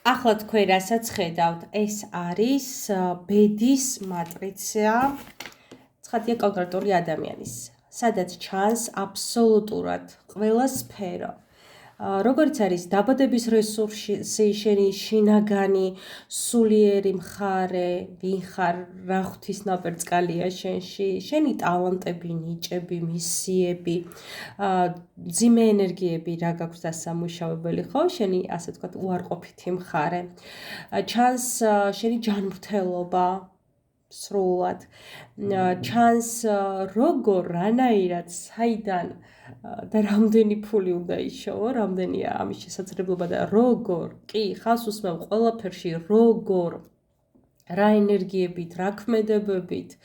ახლა თქვენ რასაც ხედავთ, ეს არის ბედის მატრიცა, ცხადია კონკრეტული ადამიანის, სადაც ჩანს აბსოლუტურად ყველა სფერო. როგორც არის დაბადების რესურსი, შენი შინაგანი, სულიერი მხარე, ვინ ხარ, რა ღვთის ნაპერწკალია შენში, შენი ტალანტები, ნიჭები, მისიები, მძიმე ენერგიები, რა გაქვს დასამუშავებელი, ხო? შენი, ასე ვთქვათ, უარყოფითი მხარე. ჩანს შენი ჯანმრთელობა, სრულად. ჩანს როგორ, რანაირად, საიდან და რამდენი ფული უნდა იშოვო, რამდენია ამის შესაძლებლობა და როგორ, კი, ხას უსმევ ყველაფერში, როგორ, რა ენერგიებით, რა ქმედებებით,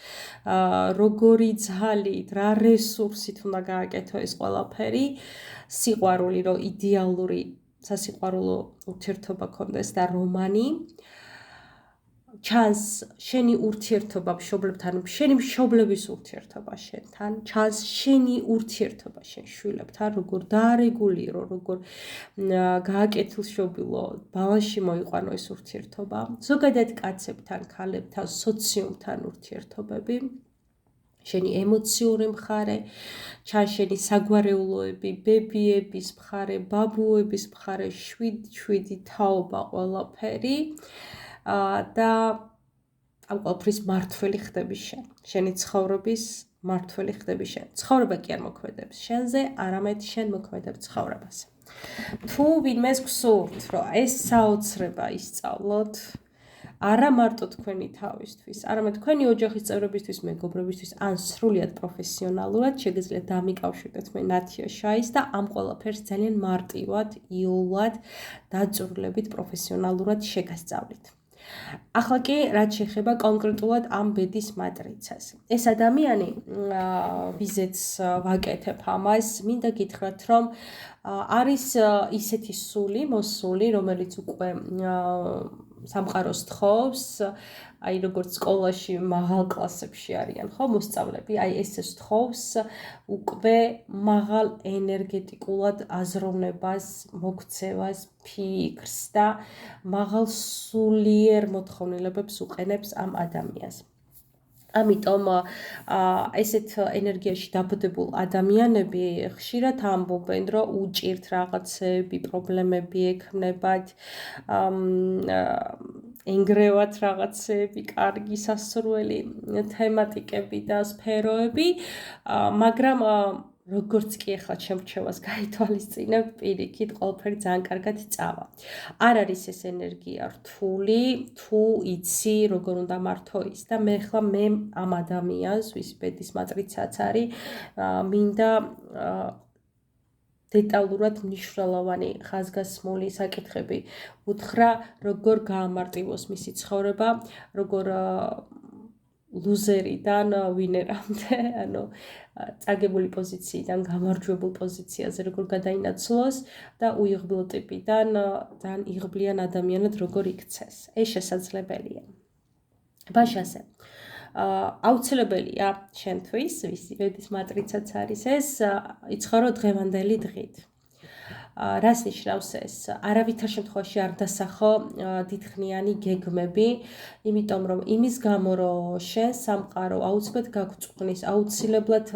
როგორი ძალით, რა რესურსით უნდა გააკეთო ეს ყველაფერი, სიყვარული, რომ იდეალური სასიყვარულო ურთიერთობა გქონდეს და რომანი. ჩანს შენი ურთიერთობა მშობლებთან, შენი მშობლების ურთიერთობა შენთან, ჩანს შენი ურთიერთობა შენ შვილებთან, როგორ დაარეგულირო, როგორ გააკეთილშობილო, ბალანსში მოიყვანო ეს ურთიერთობა, ზოგადად კაცებთან, ქალებთან, სოციუმთან ურთიერთობები, შენი ემოციური მხარე, ჩანს შენი საგვარეულოები, ბებიების მხარე, ბაბუების მხარე, შვიდი თაობა ყველაფერი. და ამ ყველაფრის მართველი ხდები შენ. შენი ცხოვრების მართველი ხდები შენ. ცხოვრება კი არ მოქმედებს შენზე, არამედ შენ მოქმედებ ცხოვრებაზე. თუ ვინმეს გსურთ, რომ ეს საოცრება ისწავლოთ, არა მარტო თქვენი თავისთვის, არამედ თქვენი ოჯახის წევრებისთვის, მეგობრებისთვის, ან სრულიად პროფესიონალურად, შეგიძლიათ დამიკავშირდეთ მე ნათია შაის და ამ ყველაფერს ძალიან მარტივად, იოლად, დაწვრილებით, პროფესიონალურად შეგასწავლით. ახლა კი რაც შეეხება კონკრეტულად ამ ბედის მატრიცას. ეს ადამიანი, ვიზეც ვაკეთებ ამას, მინდა გითხრათ, რომ არის ისეთი სული, მოსული, რომელიც უკვე სამყაროს თხოვს, აი როგორც სკოლაში მაღალ კლასებში არიან, ხო, მოსწავლეები, აი ეს თხოვს უკვე მაღალ ენერგეტიკულად აზროვნებას, მოქცევას, ფიქრს და მაღალ სულიერ მოთხოვნილებებს უყენებს ამ ადამიანს. ამიტომ ესეთ ენერგიაში დაბადებულ ადამიანები ხშირად ამბობენ, რომ უჭირთ რაღაცები, პრობლემები ექნებათ, ენგრევათ რაღაცები, კარგი სასურველი თემატიკები და სფეროები, მაგრამ როგორც კი ახლა ჩემრჩევას გაითვალისწინებ, პირიქით ყველაფერი ძალიან კარგად წავა. არ არის ეს ენერგია რთული, თუ იცი როგორ უნდა მართო ის და მე ამ ადამიანს, ვის ბედის მატრიცაც არის, მინდა დეტალურად მნიშვნელოვანი ხაზგასმული საკითხები უთხრა, როგორ გაამარტივოს მისი ცხოვრება, როგორ ლუზერიდან ვინერამდე, ანუ წაგებული პოზიციიდან გამარჯვებულ პოზიციაზე როგორ გადაინაცვლოს და უიღბლო ტიპიდან ძალიან იღბლიან ადამიანად როგორ იქცეს. ეს შესაძლებელია. ბაშასე. აუცილებელია შენთვის, ვისი ბედის მატრიცაც არის ეს, იცხოვრო დღევანდელი დღით. რას ნიშნავს ეს? არავითარ შემთხვევაში არ დასახო დიდხნიანი გეგმები, იმიტომ რომ იმის გამო, რომ შენ სამყარო აუცილებლად გაგწყვნის, აუცილებლად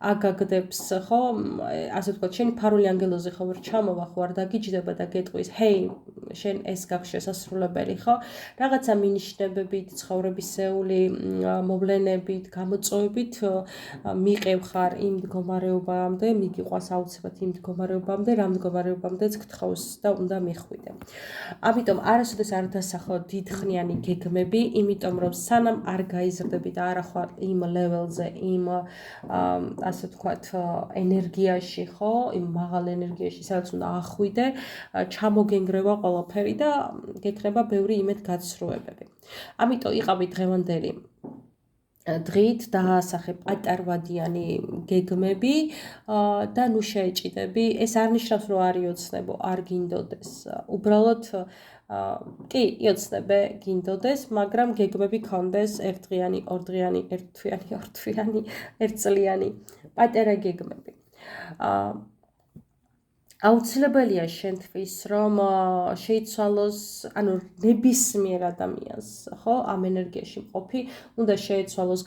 აგაგდებს, ხო? ასე ვთქვათ, შენი ფარული ანგელოზი ხო ვერ ჩამოვა, ხო არ დაგიჯდება და გეტყვის, ჰეი, შენ ეს გაქვს შესასრულებელი, ხო? რაღაცა მინიშნებებით, ცხოვრებისეული მოვლენებით, გამოწვევებით მიყევ ხარ იმ მდგომარეობამდე, მიგიყვას აუცილებლად იმ მდგომარეობამდე, რა მდგომარეობამდეც გთხოვს და უნდა მიხვიდე. ამიტომ არასოდეს არ დასახო დიდხნიანი გეგმები, იმიტომ რომ სანამ არ გაიზრდები და არ ახვალ იმ ლეველზე, იმ ასე ვთქვათ, ენერგიაში, ხო, იმ მაღალ ენერგიაში, სადაც უნდა ახვიდე, ჩამოგენგრევა ყველაფერი და გექნება ბევრი იმედგაცრუებები. ამიტომ იყავი დღევანდელი დღით დაასახე პატარვადიანი გეგმები და ნუ შეეჭიდები. ეს არ ნიშნავს, რომ არ იოცნებო, არ გინდოდეს. უბრალოდ კი, იოცნებე გინდოდეს, მაგრამ გეგმები გქონდეს ერთდღიანი, ორდღიანი, ერთთვიანი, ორთვიანი, ერთწლიანი, პატარა გეგმები. აუცილებელია შენთვის რომ შეიცვალოს, ანუ ნებისმიერ ადამიანს, ხო, ამ ენერგიაში მყოფი, უნდა შეიცვალოს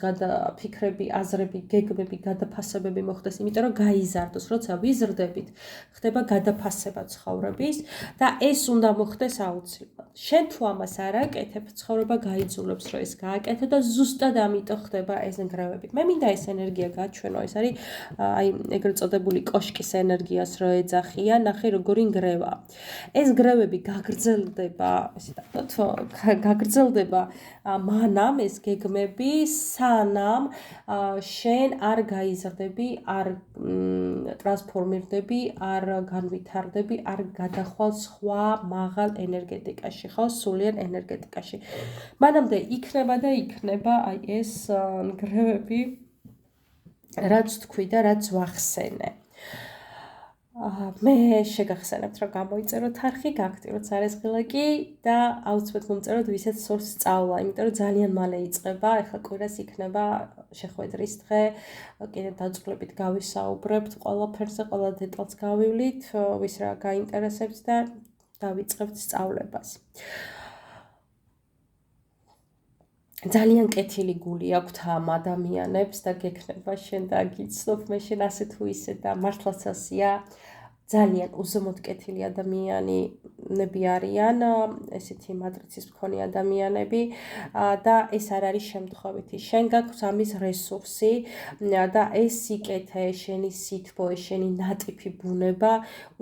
ფიქრები, აზრები, გეგმები, გადაფასებები მოხდეს, იმიტომ რომ გაიზარდოს, როცა ვიზრდებით, ხდება გადაფასება ცხოვრების და ეს უნდა მოხდეს აუცილებლად. შენ თუ ამას არ აკეთებ, ცხოვრება გაიძულებს, რომ ეს გააკეთო და ზუსტად ამიტომ ხდება ეს ნგრევები. მე მინდა ეს ენერგია გაჩვენო, ეს არის აი ეგრეთ წოდებული კოშკის ენერგიას რო ეძახი ნახე როგორი ნგრევა. ეს ნგრევები გაგრძელდება, ესე დავთქვათ, გაგრძელდება მანამ ეს გეგმები, სანამ შენ არ გაიზრდები, არ ტრანსფორმირდები, არ განვითარდები, არ გადახვალ სხვა მაღალ ენერგეტიკაში, ხო, სულიერ ენერგეტიკაში. მანამდე იქნება და იქნება აი ეს ნგრევები, რაც თქვი და რაც ვახსენე. მე შეგახსენებთ, რომ გამოიწეროთ არხი, გააქტიუროთ სარეზღილაკი და აუცილებლად მომწეროთ ვისაც სურს სწავლა, იმიტომ რომ ძალიან მალე იწყება, ეხლა კვირას იქნება შეხვედრის დღე, კიდევ დაწყლებით გავისაუბრებთ ყველაფერზე, ყველა დეტალს გავივლით, ვის რა გაინტერესებს და დავიწყებთ სწავლებას. ძალიან კეთილი გული აქვთ ამ ადამიანებს და გექნება შენ და გიცნობ მე შენ ასე თუ ისე და მართლაც ასეა ძალიან უზომოდ კეთილი ადამიანები არიან ესეთი მატრიცის მქონე ადამიანები და ეს არ არის შემთხვევითი შენ გაქვს ამის რესურსი და ეს სიკეთე შენი სითბო შენი ნატიფი ბუნება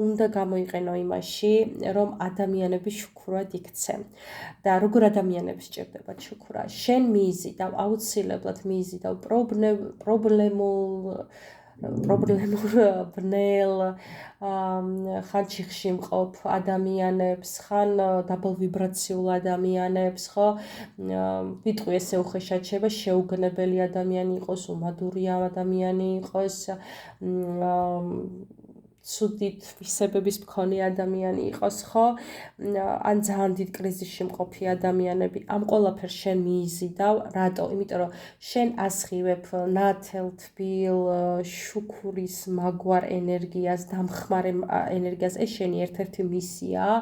უნდა გამოიყენო იმაში რომ ადამიანები შუქურად იქცენ და როგორ ადამიანებს სჭირდებათ შუქურა შენ მიიზიდავ აუცილებლად მიიზიდავ პრობლემულ ბნელ ხან ჩიხში მყოფ ადამიანებს, ხან დაბალ ვიბრაციულ ადამიანებს, ხო? ვიტყვი ესე უხეშად შეება შეუგნებელი ადამიანი იყოს, უმადური ადამიანი იყოს, ცუდით ვისებების მქონე ადამიანი იყოს, ხო? ან ძალიან დიდ კრიზისში მყოფი ადამიანები. ამ ყველაფერს შენ მიიზიდავ, რატო? იმიტომ რომ შენ ასხივებ ნათელ, თბილ, შუქურის მაგვარ ენერგიას, დამხმარე ენერგიას. ეს შენი ერთ-ერთი მისიაა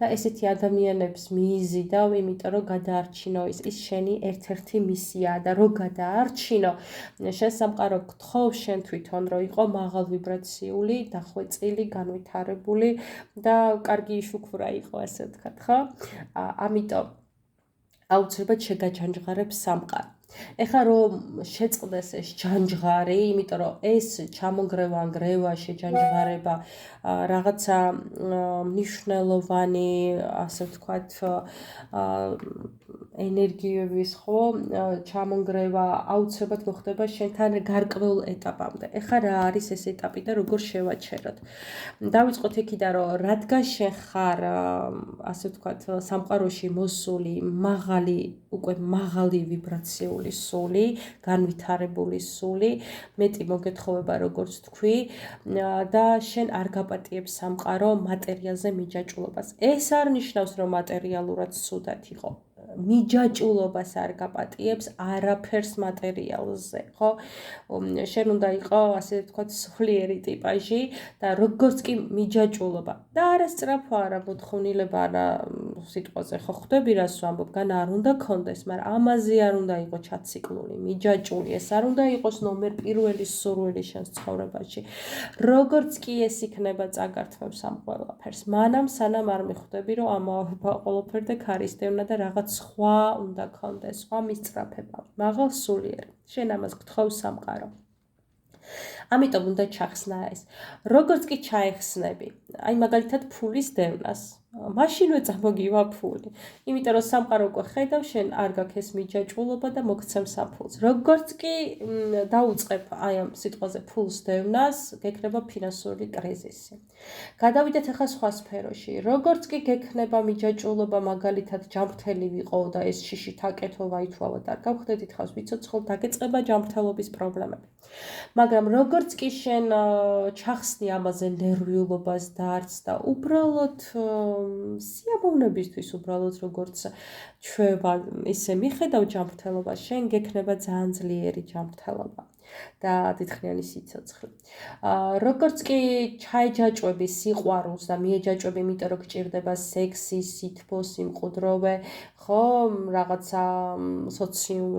და ესეთი ადამიანებს მიიზიდავ, იმიტომ რომ გადაარჩინო ის შენი ერთ-ერთი მისიაა და რო გადაარჩინო, შენ სამყარო გთხოვ შენ თვითონ რომ იყო მაღალ ვიბრაციული და წილი განვითარებული და კარგი შუქურა იყო ასე ვთქვათ, ხო? ამიტომ აუცილებლად შეგაჯანჯღარებს სამყარო. ეხლა რომ შეწყდეს ეს ჯანჯღარი, იმიტომ რომ ეს ჩამონგრევა, ნგრევა, შეჯანჯღარება რაღაცა მნიშვნელოვანი, ასე ვთქვათ, ენერგიების ხო, ჩამონგრევა აუცილებლად მოხდება შენთან გარკვეულ ეტაპამდე. ეხლა რა არის ეს ეტაპი და როგორ შევაჩეროთ? დავიწყოთ იქიდან, რომ რადგან შენ ხარ, ასე ვთქვათ, სამყაროში მოსული უკვე მაღალი ვიბრაციული სული, განვითარებული სული, მეტი მოგეთხოვება როგორც თქვი და შენ არ გაპატიებს სამყარო მატერიალზე მიჯაჭვულობას. ეს არ ნიშნავს, რომ მატერიალურად ცუდად იყო. მიჯაჭვულობას არ გაპატიებს არაფერს მატერიალზე, ხო? შენ უნდა იყო, ასე ვთქვათ, სულიერი ტიპაჟი და როგორც კი მიჯაჭვულობა და არა სწრაფო, არა მოთხოვნილება, არა სიტყვაზე, ხო ხვდები რას ვამბობ, განა არ უნდა კონდეს, მაგრამ ამაზე არ უნდა იყო ჩაციკლული, მიჯაჭვული, ეს არ უნდა იყოს ნომერ პირველი სურვილი შენს ცხოვრებაში. როგორც კი ეს იქნება წაგართმევს ამ ყველაფერს, მანამ სანამ არ მიხვდები, რომ ამავე ყველაფერზე ქარისტევნა და რაღაც სხვა უნდა კონდეს, სხვა მისწრაფება, მაღალ სულიერი. შენ ამას გთხოვს სამყარო. ამიტომ უნდა ჩახსნა ეს. როგორც კი ჩაეხსნები, აი მაგალითად ფულის დევნას, მაშინვე წამოგივა ფული. იმიტომ რომ სამყარო უკვე ხედავ, შენ არ გაქვს ეს მიჯაჭვულობა და მოგცემს ამ ფულს. როგორც კი დაუწყებ აი ამ სიტყვაზე ფულს დევნას, გექნება ფინანსური კრიზისი. გადავიდეთ ახლა სხვა სფეროში. როგორც კი გექნება მიჯაჭვულობა, მაგალითად ჯანმრთელი ვიყო და ეს შიშით აკეთო, ვაითვალოთ, არ გავხდედით ხავს, ვიცოცხლ დაგეწყება ჯანმრთელობის პრობლემები. მაგრამ როგორც კი შენ ჩახსნი ამაზე ნერვიულობას დარც და უბრალოდ სიამოვნებისთვის უბრალოდ როგორც ჩვევა ისე მიხედავ ჯანმრთელობას, შენ გექნება ძალიან ძლიერი ჯანმრთელობა. და დიდხნიანი სიცოცხლე. როგორც კი ჩაეჯაჭვები სიყვარულს და მიეჯაჭვები, იმიტომ რომ გჭირდება სექსი, სითბო, სიმყუდროვე, ხო, რაღაცა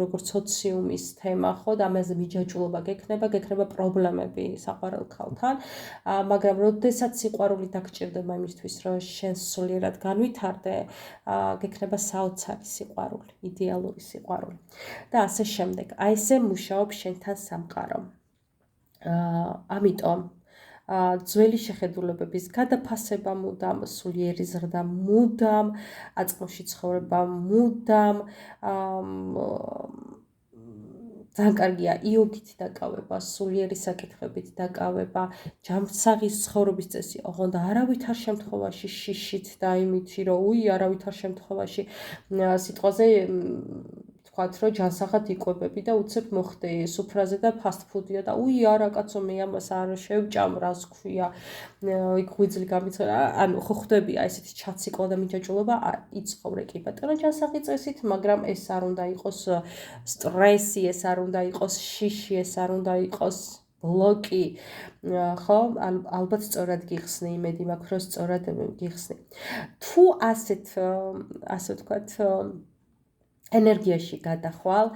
როგორც სოციუმის თემა, ხო, და ამაზე მიჯაჭვულობა გექნება პრობლემები საყვარელ ქალთან, მაგრამ როდესაც სიყვარული დაგჭირდება იმისთვის, რომ შენ სულიერად განვითარდე, გექნება საოცარი სიყვარული, იდეალური სიყვარული. და ასე შემდეგ. აი ესე მუშაობს შენთან სამყარო. ამიტომ ძველი შეხედულებების გადაფასება მუდამ, სულიერი ზრდა მუდამ, აწმოში ცხოვრება მუდამ, ძალიან კარგია იოგით დაკავება, სულიერი საკითხებით დაკავება, ჯანმრთელი ცხოვრების წესი, ოღონდ არავითარ შემთხვევაში შიშით და იმითი, რომ არავითარ შემთხვევაში სიტყვაზე ვთქვათ, რომ ჯანსაღად იკვებები და უცებ მოხდე სუფრაზე და ფასტფუდია და არა კაცო მე ამას არ შევჭამ, რას ქვია, იქ ღვიძლი გამიცხადა, ანუ ხო ხვდებია ესეთი ჩაციკლა და მიჯაჭვულობა, იცხოვრე კი ბატონო ჯანსაღი წესით, მაგრამ ეს არ უნდა იყოს სტრესი, ეს არ უნდა იყოს შიში, ეს არ უნდა იყოს ბლოკი, ხო, ალბათ სწორად გიხსნი, იმედი მაქვს, რომ სწორად გიხსნი. თუ ასე ვთქვათ, ენერგიაში გადახვალ,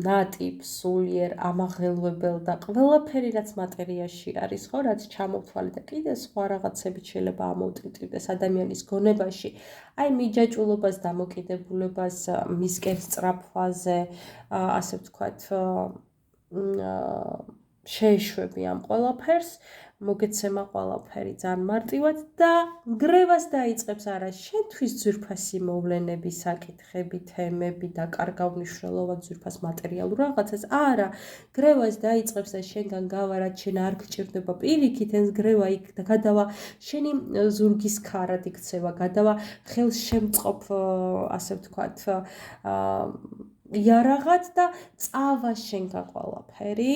ნატიფ, სულიერ, ამაღელვებელ და ყველაფერი რაც მატერიაში არის, ხო, რაც ჩამოვთვალე და კიდე სხვა რაღაცებით შეიძლება ამოვტვირთდეს ადამიანის გონებაში, აი მიჯაჭვულობას, დამოკიდებულებას, მისკენ სწრაფვაზე, ასე ვთქვათ, შეეშვები ამ ყველაფერს, მოგეცემა ყველაფერი ძალიან მარტივად და გრევას დაიწყებს არა შენთვის ძვირფასი მოვლენები, საკითხები, თემები და კარგავ მნიშვნელოვან ძვირფას მატერიალურ რაღაცას, არა, გრევას დაიწყებს და შენგან გავა, რაც შენ არ გჭირდება პირიქით, ეს გრევა იქ გადავა შენი ზურგის ქარად იქცევა, გადავა ხელშემწყობ, ასე ვთქვათ, იარაღად და წავა შენგან ყველაფერი,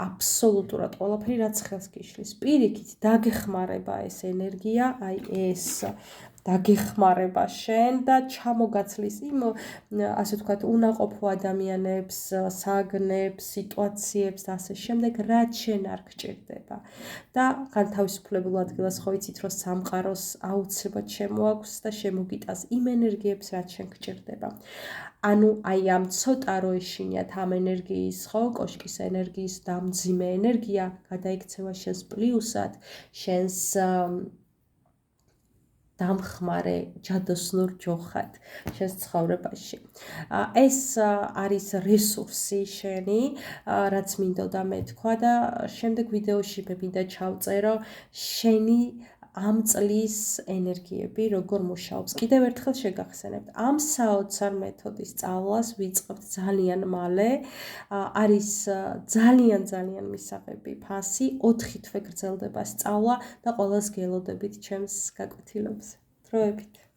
აბსოლუტურად ყველაფერი, რაც ხელს გიშლის. პირიქით დაგეხმარება ეს ენერგია, აი ეს დაგეხმარება შენ და ჩამოგაცლის იმ, ასე ვთქვათ, უნაყოფო ადამიანებს, საგნებს, სიტუაციებს და ასე შემდეგ, რაც შენ არ გჭირდება. და განთავისუფლებულ ადგილას ხო იცით, რომ სამყაროს აუცილებლად შემოაქვს და შემოგიტანს იმ ენერგიებს, რაც შენ გჭირდება. ანუ აი ამ ცოტა რო ეშინიათ ამ ენერგიის, ხო, კოშკის ენერგიის და მძიმე ენერგია გადაიქცევა შენს პლუსად, შენს დამხმარე ჯადოსნურ ჯოხად შენს ცხოვრებაში. ეს არის რესურსი შენი, რაც მინდოდა მეთქვა და შემდეგ ვიდეოში მე მინდა ჩავწერო შენი ამ წლის ენერგიები როგორ მუშაობს. კიდევ ერთხელ შეგახსენებთ, ამ საოცარ მეთოდის სწავლას ვიწყებთ ძალიან მალე. არის ძალიან მისაღები ფასი, 4 თვე გრძელდება სწავლა და ყველას გელოდებით ჩემს გაკვეთილებზე. დროებით.